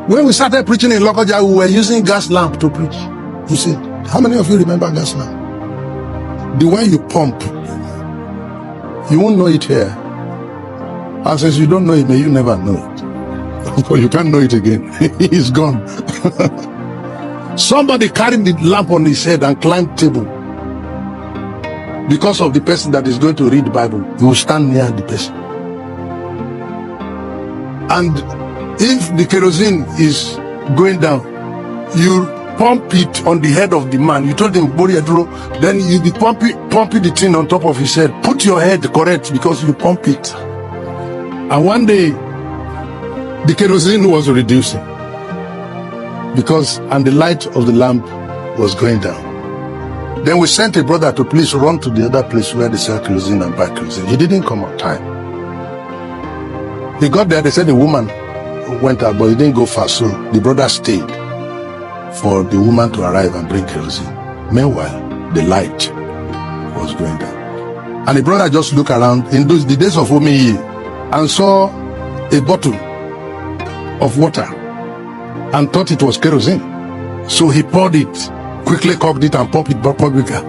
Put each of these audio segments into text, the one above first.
When we started preaching in Lokoja, we were using gas lamp to preach. You see, how many of you remember gas lamp? The one you pump. You won't know it here. And since you don't know it, may you never know it. But you can't know it again. It's gone. Somebody carried the lamp on his head and climbed table. Because of the person that is going to read the Bible, you will stand near the person. And if the kerosene is going down, you pump it on the head of the man. You told him, then you be pumping the thing on top of his head. Put your head correct because you pump it. And one day, the kerosene was reducing and the light of the lamp was going down. Then we sent a brother to please run to the other place where they sell kerosene and buy kerosene. He didn't come on time. He got there, they said the woman went out, but he didn't go fast, so the brother stayed for the woman to arrive and bring kerosene. Meanwhile, the light was going down. And the brother just looked around in the days of Omiyi and saw a bottle of water and thought it was kerosene. So he poured it, quickly cocked it and pumped it bigger.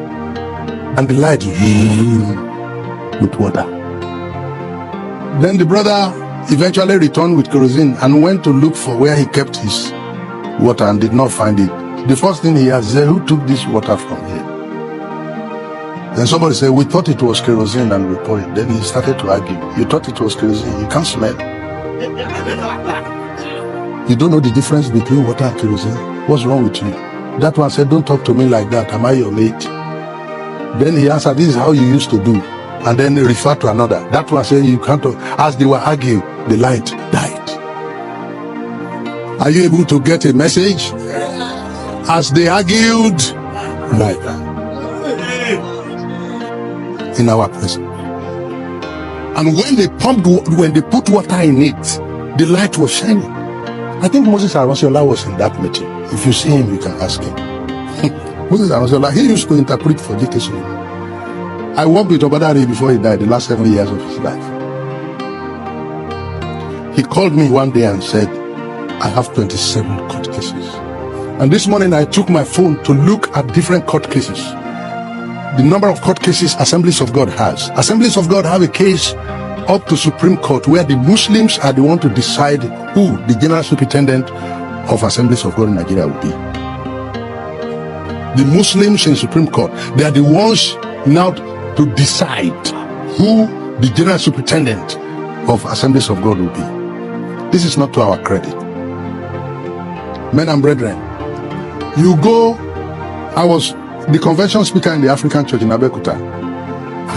And the light with water. Then the brother eventually returned with kerosene and went to look for where he kept his water and did not find it. The first thing he asked, who took this water from here? Then somebody said, we thought it was kerosene and we poured it. Then he started to argue. You thought it was kerosene, you can't smell. You don't know the difference between water and kerosene. What's wrong with you? That one said, don't talk to me like that. Am I your mate? Then he answered, this is how you used to do. And then he referred to another. That one said, you can't talk. As they were arguing, the light died. Are you able to get a message? As they argued, light in our presence. And when they put water in it, the light was shining. I think Moses Arosiola was in that meeting. If you see him, you can ask him. Moses Arosiola, he used to interpret for G.K. Solomon. I worked with Obadari before he died, the last 7 years of his life. He called me one day and said, I have 27 court cases. And this morning I took my phone to look at different court cases. The number of court cases Assemblies of God has. Assemblies of God have a case up to Supreme Court where the Muslims are the one to decide who the General Superintendent of Assemblies of God in Nigeria will be. The Muslims in Supreme Court, they are the ones now to decide who the General Superintendent of Assemblies of God will be. This is not to our credit. Men and brethren, you go, I was the convention speaker in the African Church in Abeokuta,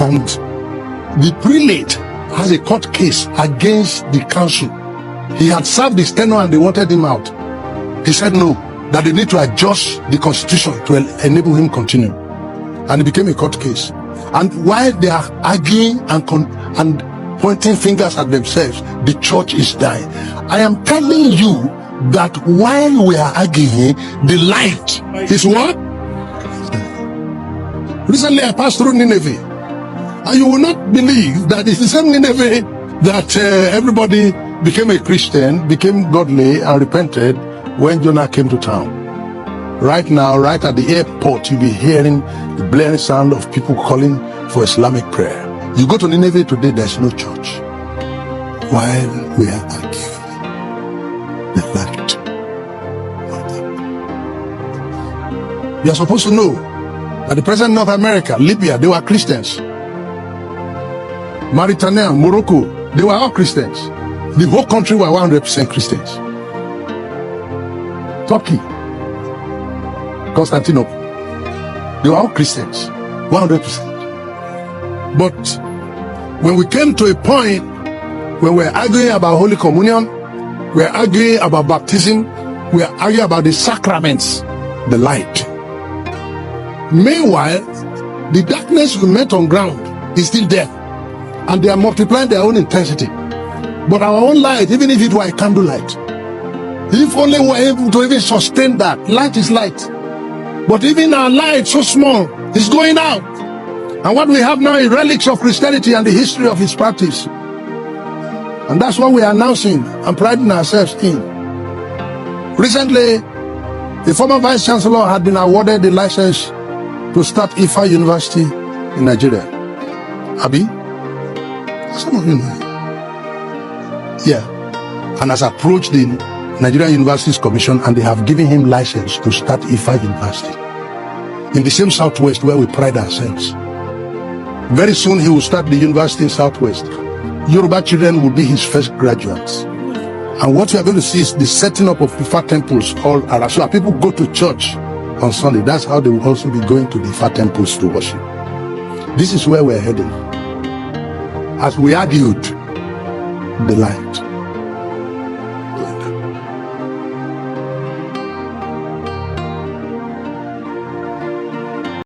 and the prelate has a court case against the council. He had served his tenure and they wanted him out. He said no, that they need to adjust the constitution to enable him continue. And it became a court case. And while they are arguing and pointing fingers at themselves, the church is dying. I am telling you that while we are arguing, the light is what? Recently I passed through Nineveh, and you will not believe that it's the same Nineveh that everybody became a Christian, became godly and repented when Jonah came to town. Right now, right at the airport, you'll be hearing the blaring sound of people calling for Islamic prayer. You go to Nineveh today, there's no church. While we are arguing, the light. You are supposed to know that the president of North America, Libya, they were Christians. Mauritania, Morocco, they were all Christians. The whole country were 100% Christians. Turkey, Constantinople, they were all Christians, 100%. But when we came to a point when we're arguing about Holy Communion, we're arguing about baptism, we're arguing about the sacraments, the light. Meanwhile, the darkness we met on ground is still there, and they are multiplying their own intensity. But our own light, even if it were a candlelight, if only we're able to even sustain that, light is light. But even our light, so small, is going out. And what we have now is relics of Christianity and the history of its practice. And that's what we are announcing and priding ourselves in. Recently, the former Vice Chancellor had been awarded the license to start Ifa University in Nigeria. Abi? Some of you know. Yeah. And has approached the Nigerian Universities Commission, and they have given him license to start Ifa University in the same Southwest where we pride ourselves. Very soon he will start the university in Southwest. Yoruba children will be his first graduates. And what we are going to see is the setting up of Ifa temples all around. So people go to church on Sunday. That's how they will also be going to the Ifa temples to worship. This is where we're heading. As we argued the light.